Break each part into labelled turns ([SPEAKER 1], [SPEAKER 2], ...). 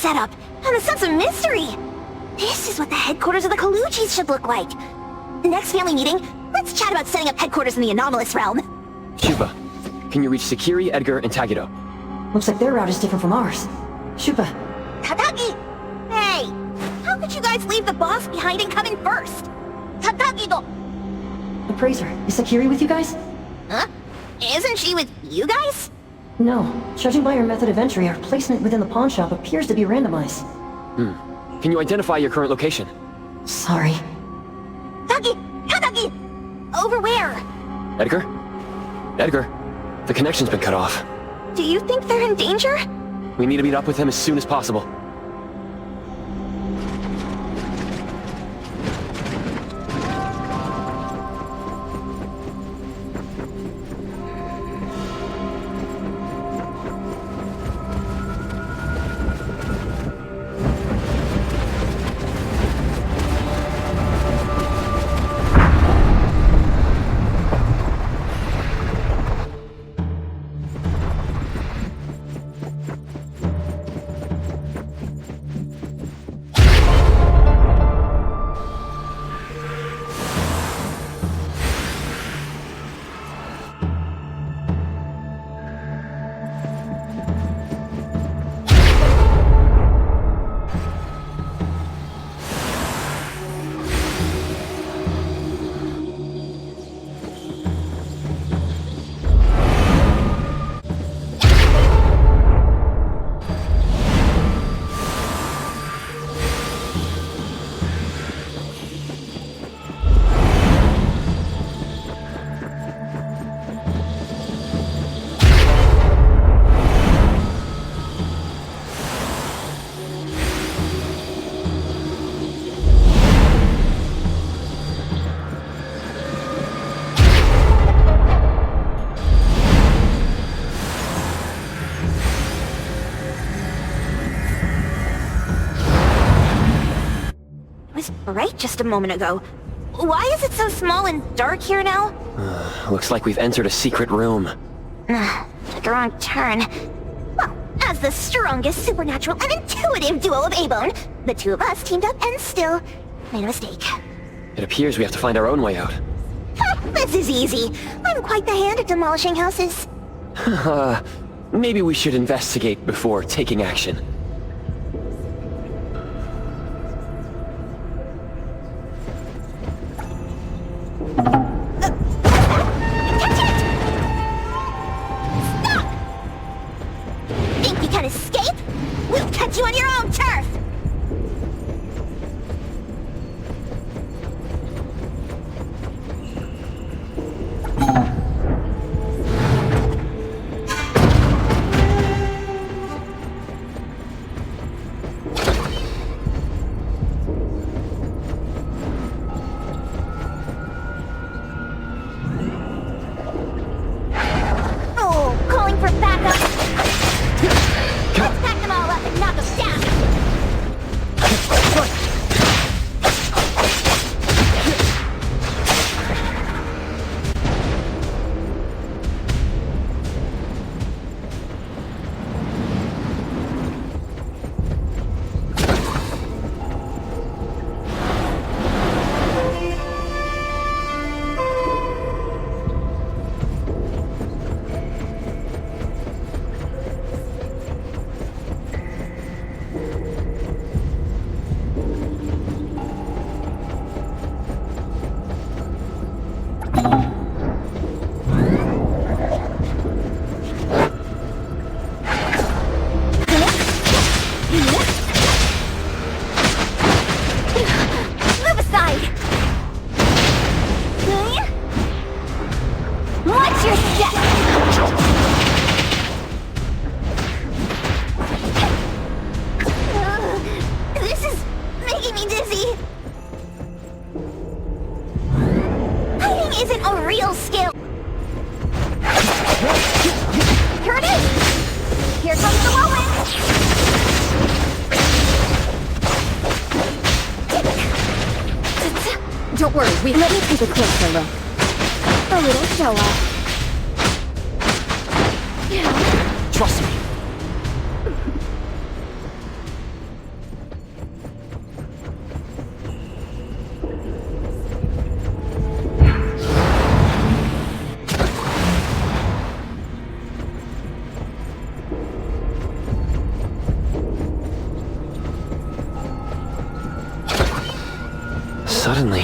[SPEAKER 1] setup, and a sense of mystery. This is what the headquarters of the Kalujis should look like. Next family meeting, let's chat about setting up headquarters in the anomalous realm.
[SPEAKER 2] Shupa, can you reach Sakiri, Edgar, and Tagido?
[SPEAKER 3] Looks like their route is different from ours. Shupa.
[SPEAKER 1] Tatagi! Hey! How could you guys leave the boss behind and come in first? Tatagi-do!
[SPEAKER 3] Appraiser, is Sakiri with you guys?
[SPEAKER 1] Huh? Isn't she with you guys?
[SPEAKER 3] No. Judging by your method of entry, our placement within the pawn shop appears to be randomized.
[SPEAKER 2] Can you identify your current location?
[SPEAKER 3] Sorry.
[SPEAKER 1] Tatagi! Over where?
[SPEAKER 2] Edgar? Edgar, the connection's been cut off.
[SPEAKER 1] Do you think they're in danger?
[SPEAKER 2] We need to meet up with him as soon as possible.
[SPEAKER 1] Right just a moment ago. Why is it so small and dark here now?
[SPEAKER 2] Looks like we've entered a secret room.
[SPEAKER 1] Took a wrong turn. Well, as the strongest supernatural and intuitive duo of A-Bone, the two of us teamed up and still made a mistake.
[SPEAKER 2] It appears we have to find our own way out.
[SPEAKER 1] This is easy. I'm quite the hand at demolishing houses.
[SPEAKER 2] Maybe we should investigate before taking action.
[SPEAKER 1] Escape? We'll catch you on your own turf! Oh, calling for backup! Let's pack them all up and knock them down! Move aside! Watch your step! This is making me dizzy. Hiding isn't a real skill. Here it is! Here comes the whirlwind!
[SPEAKER 4] Don't worry, let me take a closer look. A little show off.
[SPEAKER 2] Trust me. Suddenly,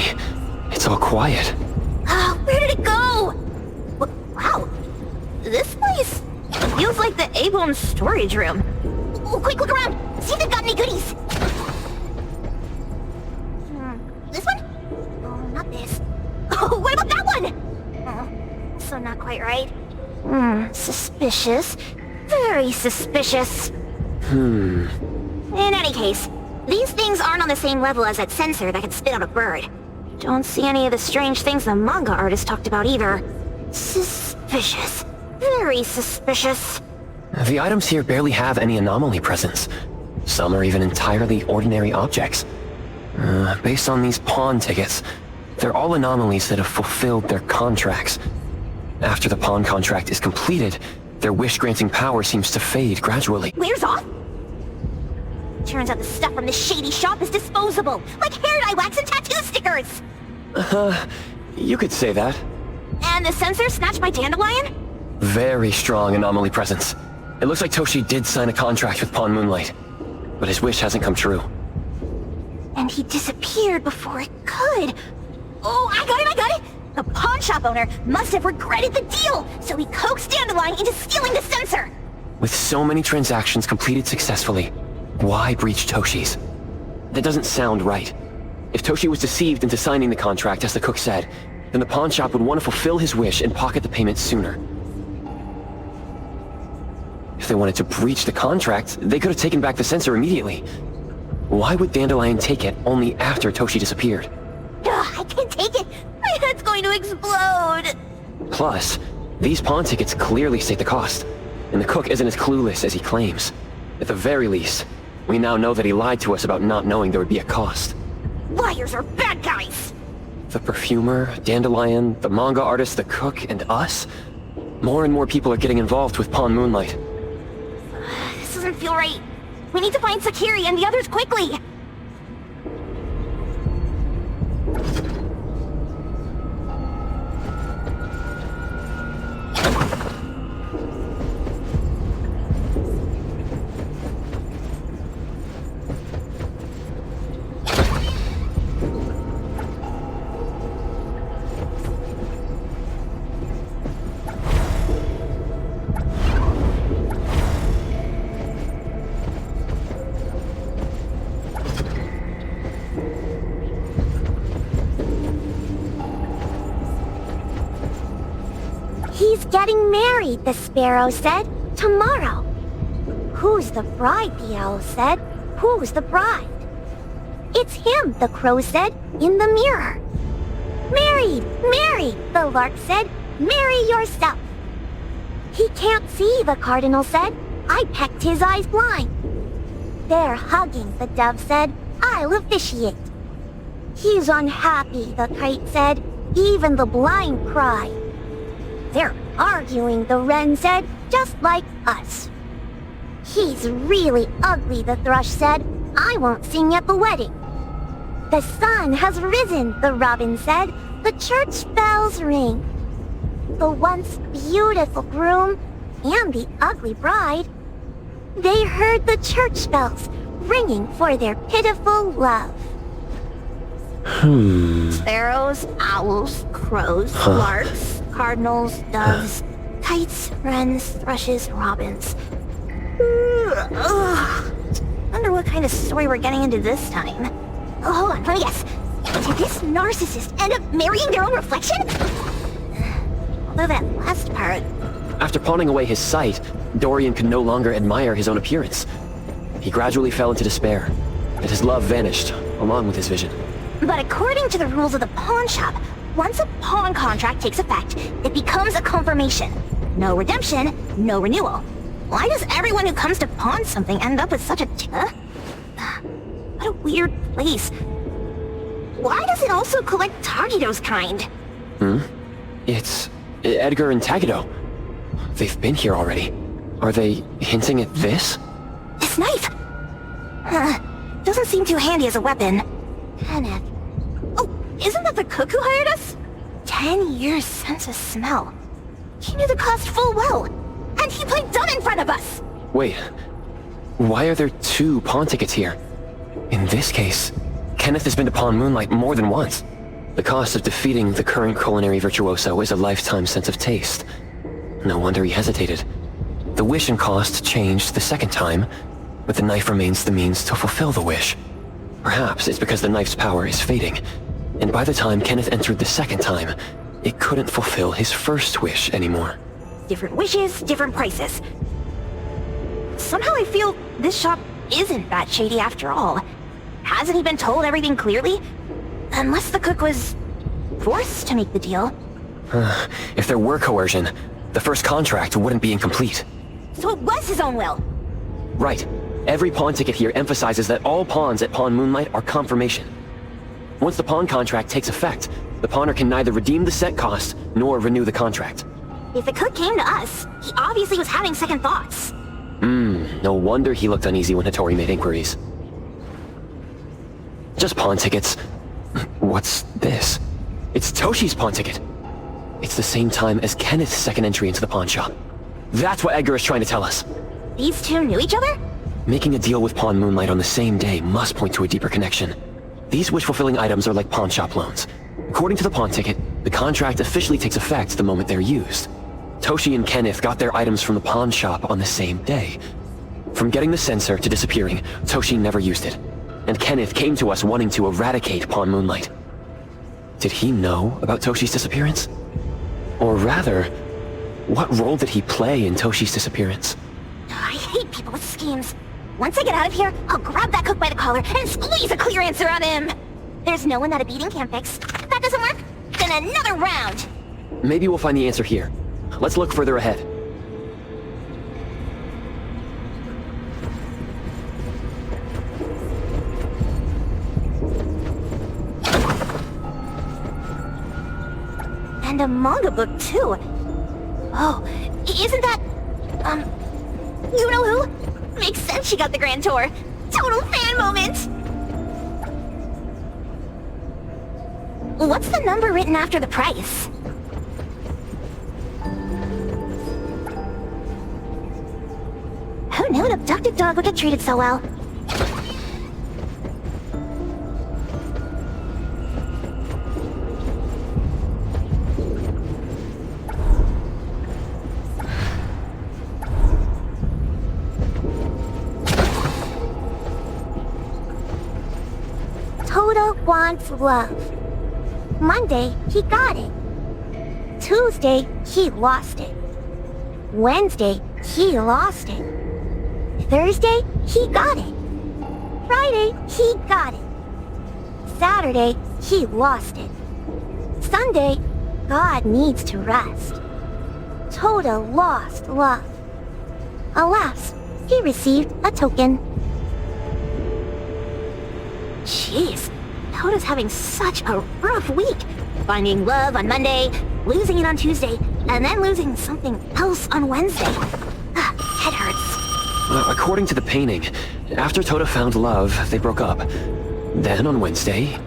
[SPEAKER 2] it's all quiet.
[SPEAKER 1] Where did it go? Wow. This place feels like the A-Bone storage room. Oh, quick, look around. See if they've got any goodies. This one? Oh, not this. Oh, what about that one? Oh, so not quite right. Suspicious. Very suspicious. In any case, these things aren't on the same level as that sensor that can spit out a bird. Don't see any of the strange things the manga artist talked about either. Suspicious. Very suspicious.
[SPEAKER 2] The items here barely have any anomaly presence. Some are even entirely ordinary objects. Based on these pawn tickets, they're all anomalies that have fulfilled their contracts. After the pawn contract is completed, their wish-granting power seems to fade gradually.
[SPEAKER 1] Wears off? Turns out the stuff from this shady shop is disposable, like hair dye wax and tattoo stickers!
[SPEAKER 2] You could say that.
[SPEAKER 1] And the sensor snatched by Dandelion?
[SPEAKER 2] Very strong anomaly presence. It looks like Toshi did sign a contract with Pawn Moonlight, but his wish hasn't come true.
[SPEAKER 1] And he disappeared before it could. Oh, I got it! The pawn shop owner must have regretted the deal, so he coaxed Dandelion into stealing the sensor!
[SPEAKER 2] With so many transactions completed successfully, why breach Toshi's? That doesn't sound right. If Toshi was deceived into signing the contract, as the cook said, then the pawn shop would want to fulfill his wish and pocket the payment sooner. If they wanted to breach the contract, they could have taken back the sensor immediately. Why would Dandelion take it only after Toshi disappeared?
[SPEAKER 1] I can't take it! My head's going to explode!
[SPEAKER 2] Plus, these pawn tickets clearly state the cost, and the cook isn't as clueless as he claims. At the very least, we now know that he lied to us about not knowing there would be a cost.
[SPEAKER 1] Liars are bad guys!
[SPEAKER 2] The perfumer, Dandelion, the manga artist, the cook, and us? More and more people are getting involved with Pawn Moonlight.
[SPEAKER 1] This doesn't feel right. We need to find Sakiri and the others quickly! He's getting married, the sparrow said. Tomorrow. Who's the bride, the owl said. Who's the bride? It's him, the crow said, in the mirror. Married, married, the lark said. Marry yourself. He can't see, the cardinal said. I pecked his eyes blind. They're hugging, the dove said. I'll officiate. He's unhappy, the kite said. Even the blind cry. They're arguing, the wren said, just like us. He's really ugly, the thrush said. I won't sing at the wedding. The sun has risen, the robin said. The church bells ring. The once beautiful groom and the ugly bride, they heard the church bells ringing for their pitiful love. Sparrows, owls, crows, larks, cardinals, doves, kites, wrens, thrushes, robins. Wonder what kind of story we're getting into this time. Oh, hold on, let me guess. Did this narcissist end up marrying their own reflection? Although that last part...
[SPEAKER 2] After pawning away his sight, Dorian could no longer admire his own appearance. He gradually fell into despair, and his love vanished, along with his vision.
[SPEAKER 1] But according to the rules of the pawn shop, once a pawn contract takes effect, it becomes a confirmation. No redemption, no renewal. Why does everyone who comes to pawn something end up with such a... What a weird place. Why does it also collect Tagido's kind?
[SPEAKER 2] It's Edgar and Tagido. They've been here already. Are they hinting at this?
[SPEAKER 1] This knife! Doesn't seem too handy as a weapon. Kenneth. Oh, isn't that the cook who hired us? 10 years sense of smell. He knew the cost full well. And he played dumb in front of us!
[SPEAKER 2] Wait. Why are there two pawn tickets here? In this case, Kenneth has been to Pawn Moonlight more than once. The cost of defeating the current culinary virtuoso is a lifetime sense of taste. No wonder he hesitated. The wish and cost changed the second time, but the knife remains the means to fulfill the wish. Perhaps it's because the knife's power is fading, and by the time Kenneth entered the second time, it couldn't fulfill his first wish anymore.
[SPEAKER 1] Different wishes, different prices. Somehow I feel this shop isn't that shady after all. Hasn't he been told everything clearly? Unless the cook was forced to make the deal.
[SPEAKER 2] If there were coercion, the first contract wouldn't be incomplete.
[SPEAKER 1] So it was his own will.
[SPEAKER 2] Right. Every pawn ticket here emphasizes that all pawns at Pawn Moonlight are confirmation. Once the pawn contract takes effect, the pawner can neither redeem the set cost nor renew the contract.
[SPEAKER 1] If the cook came to us, he obviously was having second thoughts.
[SPEAKER 2] No wonder he looked uneasy when Hattori made inquiries. Just pawn tickets. What's this? It's Toshi's pawn ticket. It's the same time as Kenneth's second entry into the pawn shop. That's what Edgar is trying to tell us.
[SPEAKER 1] These two knew each other?
[SPEAKER 2] Making a deal with Pawn Moonlight on the same day must point to a deeper connection. These wish-fulfilling items are like pawn shop loans. According to the pawn ticket, the contract officially takes effect the moment they're used. Toshi and Kenneth got their items from the pawn shop on the same day. From getting the sensor to disappearing, Toshi never used it. And Kenneth came to us wanting to eradicate Pawn Moonlight. Did he know about Toshi's disappearance? Or rather, what role did he play in Toshi's disappearance?
[SPEAKER 1] I hate people with schemes. Once I get out of here, I'll grab that cook by the collar and squeeze a clear answer on him. There's no one that a beating can't fix. If that doesn't work, then another round.
[SPEAKER 2] Maybe we'll find the answer here. Let's look further ahead.
[SPEAKER 1] And a manga book, too. Oh, isn't that... you know who? Makes sense she got the Grand Tour. Total fan moment! What's the number written after the price? Who knew an abducted dog would get treated so well? Toto wants love. Monday, he got it. Tuesday, he lost it. Wednesday, he lost it. Thursday, he got it. Friday, he got it. Saturday, he lost it. Sunday, God needs to rest. Toto lost love. Alas, he received a token. Jeez, Toto's having such a rough week. Finding love on Monday, losing it on Tuesday, and then losing something else on Wednesday. Head hurts.
[SPEAKER 2] According to the painting, after Toto found love, they broke up. Then on Wednesday...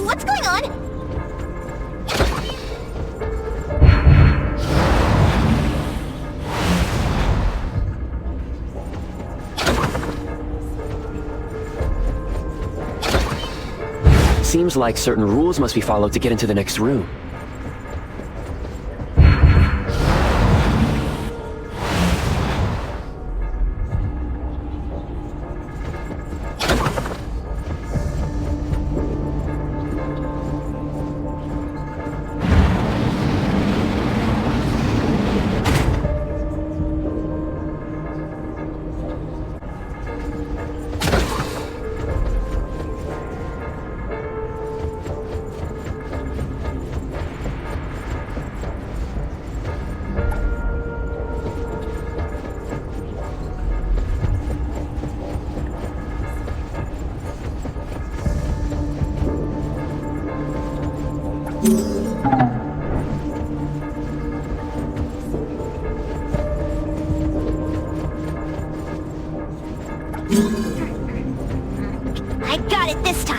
[SPEAKER 1] What's going on?
[SPEAKER 2] Seems like certain rules must be followed to get into the next room.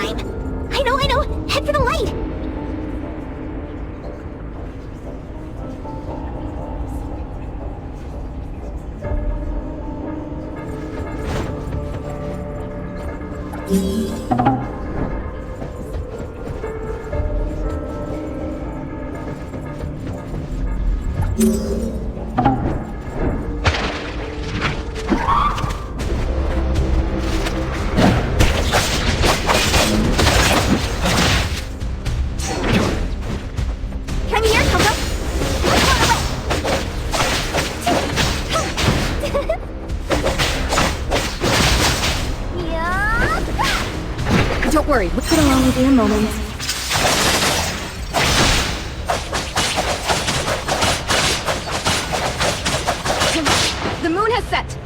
[SPEAKER 1] time. I know. Head for the light. Come here, Coco. Let's run away. Yeah.
[SPEAKER 4] Don't worry, we'll get along with you in a moment. The moon has set.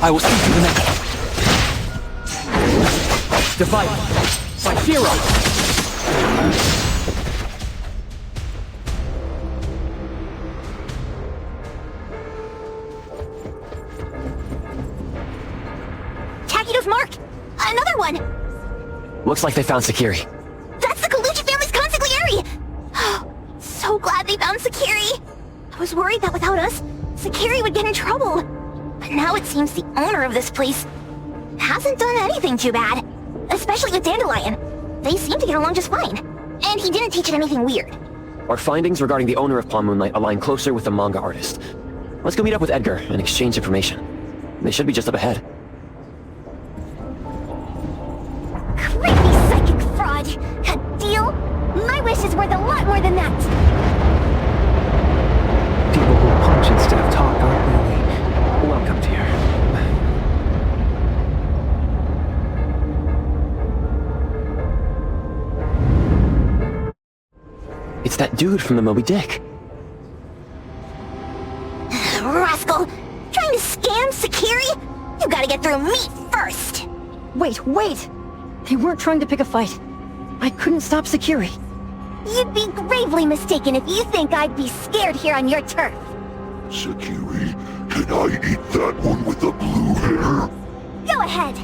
[SPEAKER 5] I will see you the next. Divide by hero.
[SPEAKER 1] Takido's mark. Another one.
[SPEAKER 2] Looks like they found Sakiri.
[SPEAKER 1] That's the Colucci family's consigliere! So glad they found Sakiri! I was worried that without us, Sakiri would get in trouble. But now it seems the owner of this place hasn't done anything too bad. Especially with Dandelion. They seem to get along just fine. And he didn't teach it anything weird.
[SPEAKER 2] Our findings regarding the owner of Pawn Moonlight align closer with the manga artist. Let's go meet up with Edgar and exchange information. They should be just up ahead.
[SPEAKER 1] Creepy psychic fraud! A deal? My wish is worth a lot more than that!
[SPEAKER 5] People who punch instead of talk aren't really welcomed here.
[SPEAKER 2] It's that dude from the Moby Dick.
[SPEAKER 1] Rascal! Trying to scam Sakiri? You gotta get through me first!
[SPEAKER 3] Wait! They weren't trying to pick a fight. I couldn't stop Sakiri.
[SPEAKER 1] You'd be gravely mistaken if you think I'd be scared here on your turf.
[SPEAKER 6] Sakiri, can I eat that one with the blue hair?
[SPEAKER 1] Go ahead.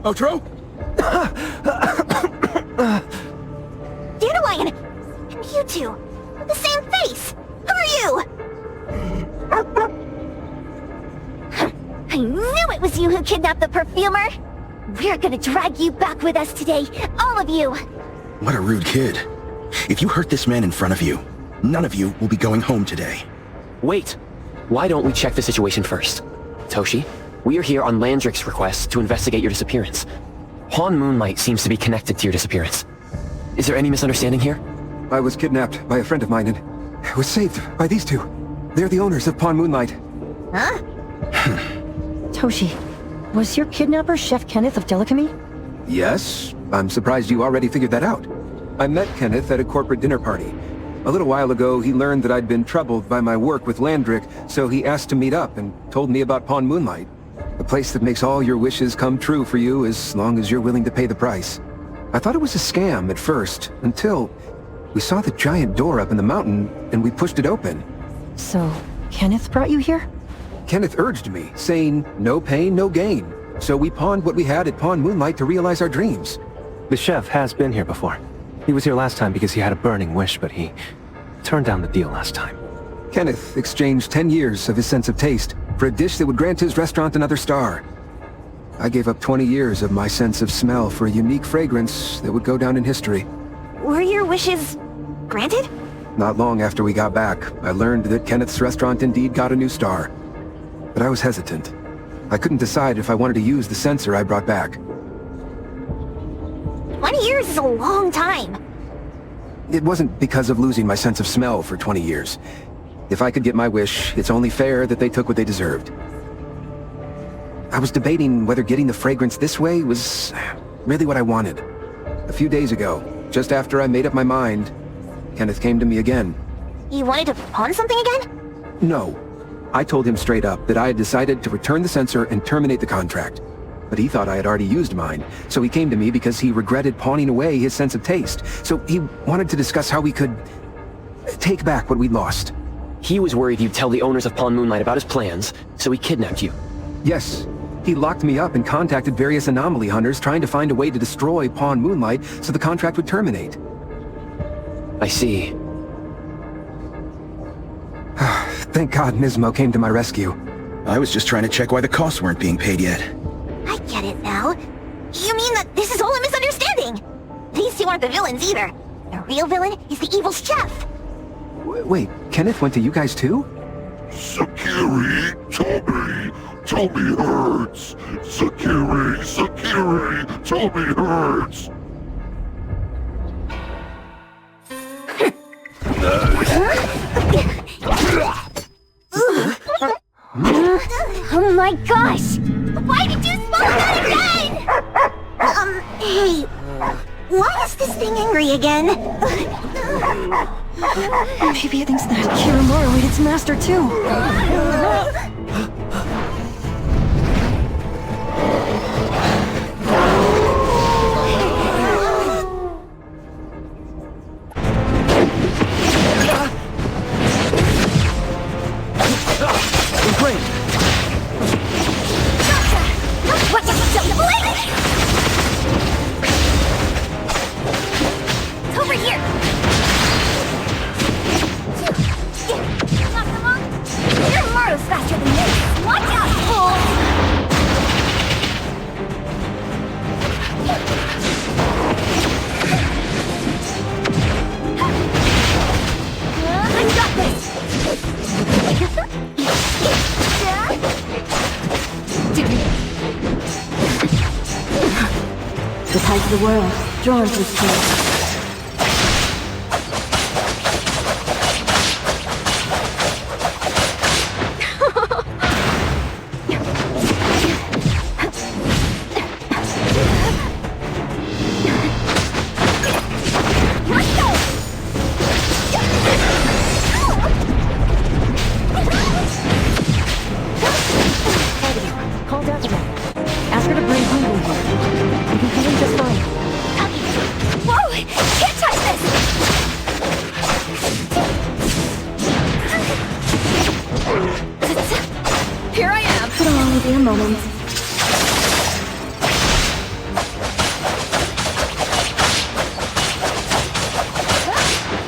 [SPEAKER 5] Otro?
[SPEAKER 1] Dandelion! And you two! With the same face! Who are you? I knew it was you who kidnapped the perfumer! We're gonna drag you back with us today, all of you!
[SPEAKER 7] What a rude kid. If you hurt this man in front of you, none of you will be going home today.
[SPEAKER 2] Wait! Why don't we check the situation first? Toshi, we are here on Landrick's request to investigate your disappearance. Pawn Moonlight seems to be connected to your disappearance. Is there any misunderstanding here?
[SPEAKER 8] I was kidnapped by a friend of mine and was saved by these two. They're the owners of Pawn Moonlight.
[SPEAKER 1] Huh?
[SPEAKER 3] Toshi, was your kidnapper Chef Kenneth of Delicamy?
[SPEAKER 8] Yes, I'm surprised you already figured that out. I met Kenneth at a corporate dinner party. A little while ago, he learned that I'd been troubled by my work with Landrick, so he asked to meet up and told me about Pawn Moonlight. A place that makes all your wishes come true for you as long as you're willing to pay the price. I thought it was a scam at first, until we saw the giant door up in the mountain and we pushed it open.
[SPEAKER 3] So, Kenneth brought you here?
[SPEAKER 8] Kenneth urged me, saying, no pain, no gain. So we pawned what we had at Pawn Moonlight to realize our dreams.
[SPEAKER 5] The chef has been here before. He was here last time because he had a burning wish, but he turned down the deal last time.
[SPEAKER 8] Kenneth exchanged 10 years of his sense of taste for a dish that would grant his restaurant another star. I gave up 20 years of my sense of smell for a unique fragrance that would go down in history.
[SPEAKER 1] Were your wishes granted?
[SPEAKER 8] Not long after we got back, I learned that Kenneth's restaurant indeed got a new star. But I was hesitant. I couldn't decide if I wanted to use the sensor I brought back.
[SPEAKER 1] 20 years is a long time.
[SPEAKER 8] It wasn't because of losing my sense of smell for 20 years. If I could get my wish, it's only fair that they took what they deserved. I was debating whether getting the fragrance this way was really what I wanted. A few days ago, just after I made up my mind, Kenneth came to me again.
[SPEAKER 1] You wanted to pawn something again?
[SPEAKER 8] No. I told him straight up that I had decided to return the sensor and terminate the contract. But he thought I had already used mine, so he came to me because he regretted pawning away his sense of taste. So he wanted to discuss how we could take back what we'd lost.
[SPEAKER 2] He was worried you'd tell the owners of Pawn Moonlight about his plans, so he kidnapped you.
[SPEAKER 8] Yes. He locked me up and contacted various anomaly hunters trying to find a way to destroy Pawn Moonlight so the contract would terminate.
[SPEAKER 2] I see.
[SPEAKER 8] Thank God Nismo came to my rescue.
[SPEAKER 7] I was just trying to check why the costs weren't being paid yet.
[SPEAKER 1] I get it now. You mean that this is all a misunderstanding? These two aren't the villains either. The real villain is the evil chef.
[SPEAKER 8] Wait, Kenneth went to you guys too?
[SPEAKER 6] Sakiri, Toby hurts. Sakiri, Toby hurts.
[SPEAKER 1] Oh my gosh! Why did you smoke that again? Hey, why is this thing angry again?
[SPEAKER 3] Maybe it thinks that Kiramura ate its master too.
[SPEAKER 1] Watch out, blade! It's over here! Kiramura's faster than this! Watch out, fool! I got this!
[SPEAKER 3] The tides of the world, drawn to this place. Call Daphne. Ask her to bring Google here. You can come in just fine.
[SPEAKER 1] Whoa! Can't touch this! Here I am!
[SPEAKER 3] Put along with you a moment.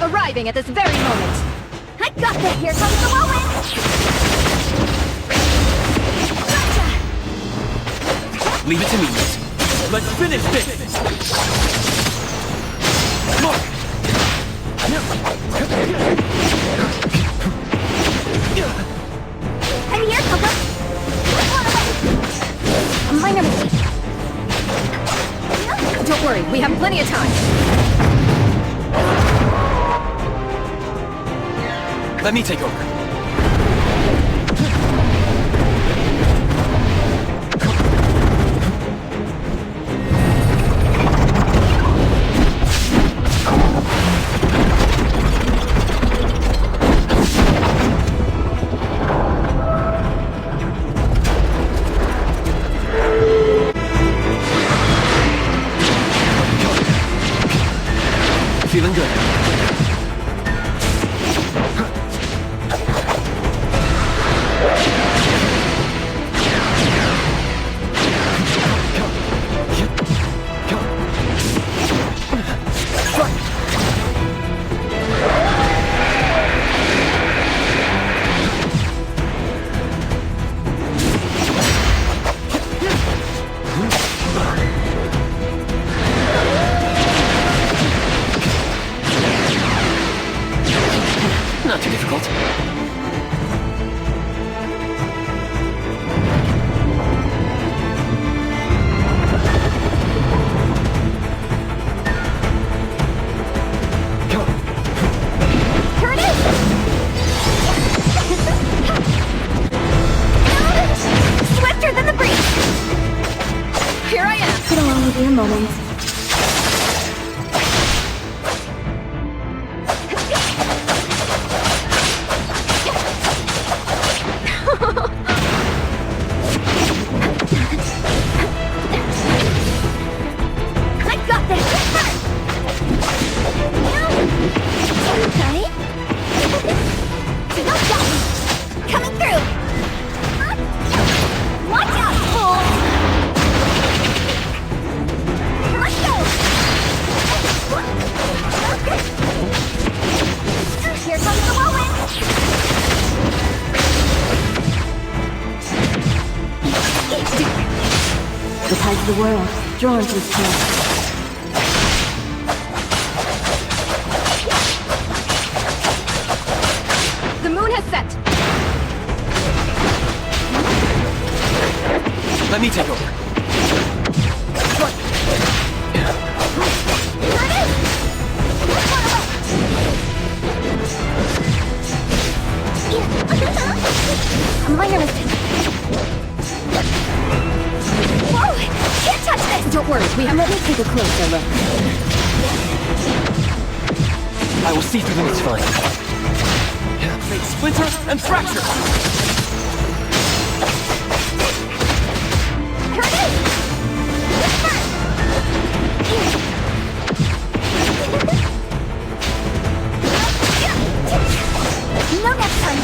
[SPEAKER 4] Arriving at this very moment.
[SPEAKER 1] I got that! Here comes the whirlwind! Gotcha!
[SPEAKER 9] Leave it to me. Let's finish this! Look!
[SPEAKER 1] I'm here, Coco! A minor mistake.
[SPEAKER 4] Don't worry, we have plenty of time.
[SPEAKER 9] Let me take over.
[SPEAKER 2] Feeling good. Not too difficult. Go.
[SPEAKER 3] the world, drawn to his path.
[SPEAKER 4] The moon has set.
[SPEAKER 9] Let me take over.
[SPEAKER 1] Minor mistake. Whoa! Can't touch this!
[SPEAKER 4] Don't worry, let me take a closer look.
[SPEAKER 9] I will see through them, it's fine. Make splinter and fracture!
[SPEAKER 1] Here it is! No next time!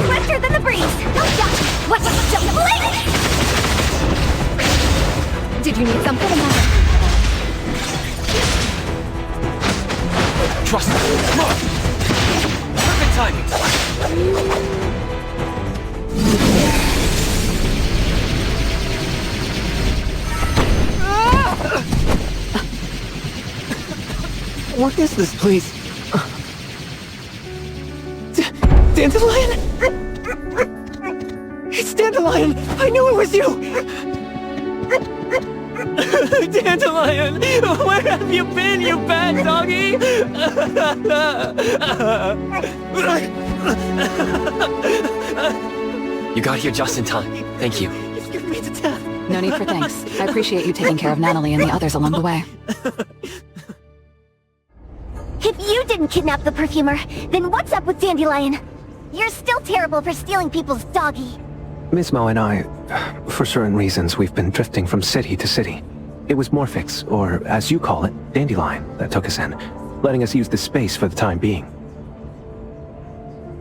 [SPEAKER 1] Swifter than the breeze! No doubt! What? Just blade!
[SPEAKER 4] Did you need something?
[SPEAKER 9] Trust me. Come on! Perfect timing!
[SPEAKER 2] What is this, please? Dandelion? It's Dandelion! I knew it was you! Dandelion! Where have you been, you bad doggy? You got here just in time. Thank you. You scared me to death.
[SPEAKER 10] No need for thanks. I appreciate you taking care of Natalie and the others along the way.
[SPEAKER 1] If you didn't kidnap the perfumer, then what's up with Dandelion? You're still terrible for stealing people's doggy.
[SPEAKER 5] Miss Mo and I, for certain reasons, we've been drifting from city to city. It was Morphix, or as you call it, Dandelion, that took us in, letting us use the space for the time being.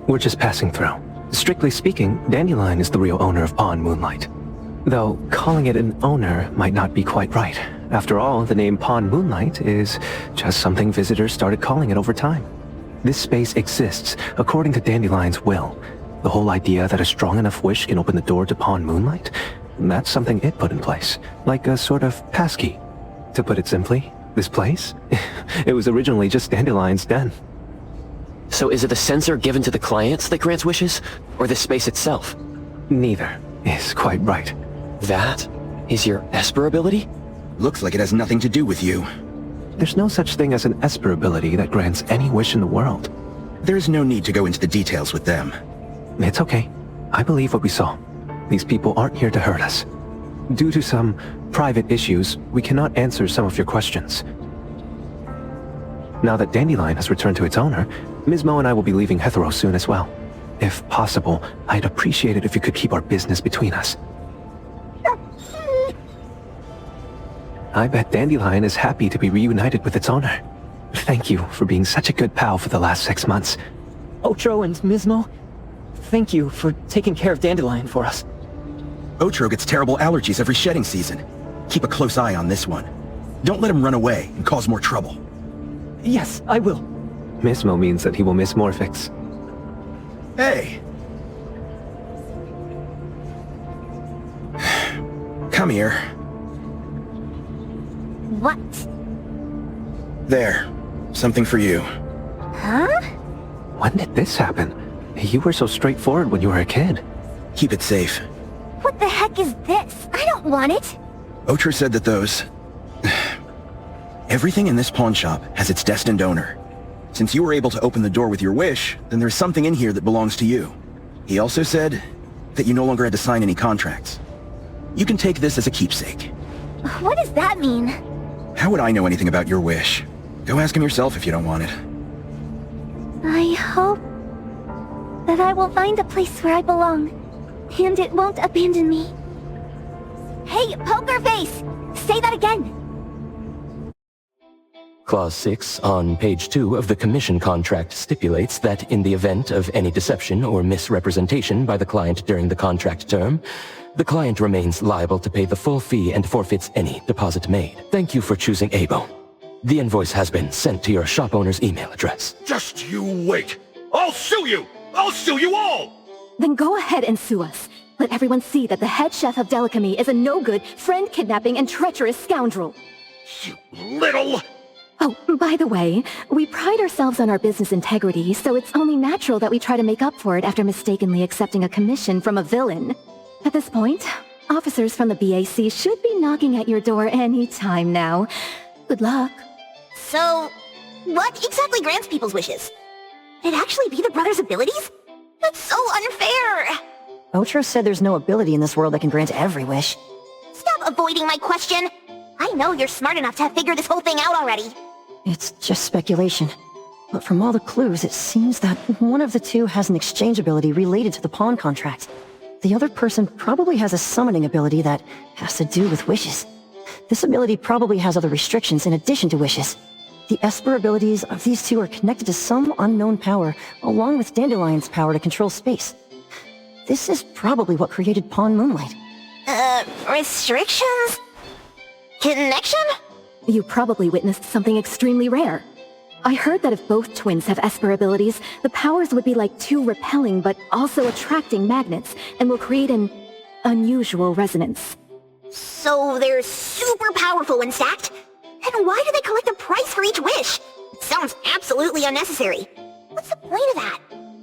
[SPEAKER 5] We're just passing through. Strictly speaking, Dandelion is the real owner of Pawn Moonlight. Though, calling it an owner might not be quite right. After all, the name Pawn Moonlight is just something visitors started calling it over time. This space exists according to Dandelion's will. The whole idea that a strong enough wish can open the door to Pawn Moonlight, that's something it put in place. Like a sort of passkey. To put it simply, this place? It was originally just Dandelion's den.
[SPEAKER 2] So is it the sensor given to the clients that grants wishes, or the space itself?
[SPEAKER 5] Neither is quite right.
[SPEAKER 2] That is your Esper ability?
[SPEAKER 7] Looks like it has nothing to do with you.
[SPEAKER 5] There's no such thing as an Esper ability that grants any wish in the world.
[SPEAKER 7] There's no need to go into the details with them.
[SPEAKER 5] It's okay. I believe what we saw. These people aren't here to hurt us. Due to some private issues, we cannot answer some of your questions. Now that Dandelion has returned to its owner, Ms. Mo and I will be leaving Hetero soon as well. If possible, I'd appreciate it if you could keep our business between us. I bet Dandelion is happy to be reunited with its owner. Thank you for being such a good pal for the last 6 months.
[SPEAKER 11] Otro and Mismo, thank you for taking care of Dandelion for us.
[SPEAKER 7] Otro gets terrible allergies every shedding season. Keep a close eye on this one. Don't let him run away and cause more trouble.
[SPEAKER 11] Yes, I will.
[SPEAKER 5] Mismo means that he will miss Morphix.
[SPEAKER 7] Hey! Come here.
[SPEAKER 1] What?
[SPEAKER 7] There. Something for you.
[SPEAKER 1] Huh?
[SPEAKER 5] When did this happen? You were so straightforward when you were a kid.
[SPEAKER 7] Keep it safe.
[SPEAKER 1] What the heck is this? I don't want it.
[SPEAKER 7] Otro said that those... Everything in this pawn shop has its destined owner. Since you were able to open the door with your wish, then there's something in here that belongs to you. He also said that you no longer had to sign any contracts. You can take this as a keepsake.
[SPEAKER 1] What does that mean?
[SPEAKER 7] How would I know anything about your wish? Go ask him yourself if you don't want it.
[SPEAKER 1] I hope that I will find a place where I belong, and it won't abandon me. Hey, Poker Face! Say that again!
[SPEAKER 12] Clause 6 on page 2 of the commission contract stipulates that in the event of any deception or misrepresentation by the client during the contract term, the client remains liable to pay the full fee and forfeits any deposit made. Thank you for choosing A-Bone. The invoice has been sent to your shop owner's email address.
[SPEAKER 6] Just you wait! I'll sue you! I'll sue you all!
[SPEAKER 4] Then go ahead and sue us. Let everyone see that the head chef of Delicamy is a no-good, friend-kidnapping, and treacherous scoundrel.
[SPEAKER 6] Little...
[SPEAKER 4] Oh, by the way, we pride ourselves on our business integrity, so it's only natural that we try to make up for it after mistakenly accepting a commission from a villain. At this point, officers from the BAC should be knocking at your door any time now. Good luck.
[SPEAKER 1] So, what exactly grants people's wishes? Could it actually be the brothers' abilities? That's so unfair!
[SPEAKER 3] Otro said there's no ability in this world that can grant every wish.
[SPEAKER 1] Stop avoiding my question! I know you're smart enough to have figured this whole thing out already.
[SPEAKER 3] It's just speculation. But from all the clues, it seems that one of the two has an exchange ability related to the pawn contract. The other person probably has a summoning ability that has to do with wishes. This ability probably has other restrictions in addition to wishes. The Esper abilities of these two are connected to some unknown power, along with Dandelion's power to control space. This is probably what created Pawn Moonlight.
[SPEAKER 1] Restrictions? Connection?
[SPEAKER 4] You probably witnessed something extremely rare. I heard that if both twins have Esper abilities, the powers would be like two repelling but also attracting magnets, and will create an unusual resonance.
[SPEAKER 1] So they're super powerful when stacked? Then why do they collect a price for each wish? It sounds absolutely unnecessary. What's the point of that?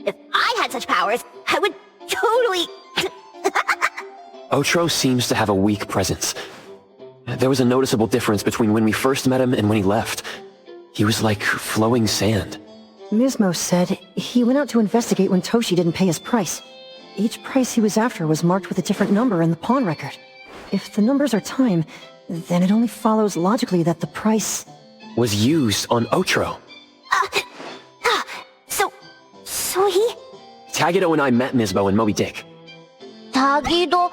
[SPEAKER 1] If I had such powers, I would totally...
[SPEAKER 2] Otro seems to have a weak presence. There was a noticeable difference between when we first met him and when he left. He was like flowing sand.
[SPEAKER 3] Mismo said he went out to investigate when Toshi didn't pay his price. Each price he was after was marked with a different number in the pawn record. If the numbers are time, then it only follows logically that the price...
[SPEAKER 2] was used on Otro.
[SPEAKER 1] So he...
[SPEAKER 2] Tagido and I met Mismo and Moby Dick.
[SPEAKER 1] Tagido...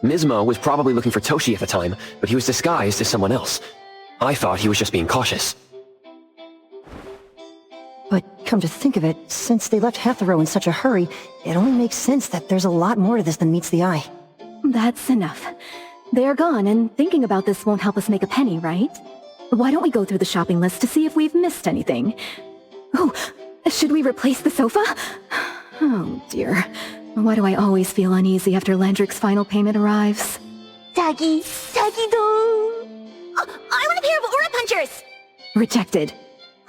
[SPEAKER 2] Mismo was probably looking for Toshi at the time, but he was disguised as someone else. I thought he was just being cautious.
[SPEAKER 3] But come to think of it, since they left Hetero in such a hurry, it only makes sense that there's a lot more to this than meets the eye.
[SPEAKER 4] That's enough. They're gone, and thinking about this won't help us make a penny, right? Why don't we go through the shopping list to see if we've missed anything? Oh, should we replace the sofa? Oh dear. Why do I always feel uneasy after Landrick's final payment arrives?
[SPEAKER 1] Tagido... Oh, I want a pair of aura punchers!
[SPEAKER 4] Rejected.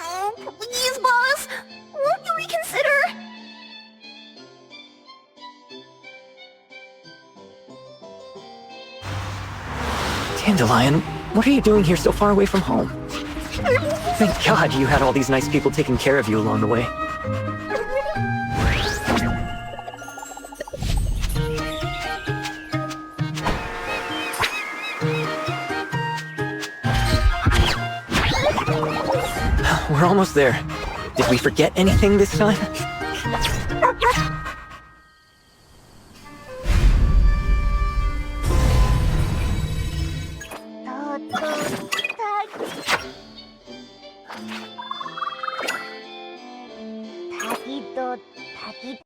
[SPEAKER 1] Oh, please, boss! Won't you reconsider?
[SPEAKER 11] Dandelion, what are you doing here so far away from home? Thank God you had all these nice people taking care of you along the way. We're almost there. Did we forget anything this time?
[SPEAKER 1] Tagido...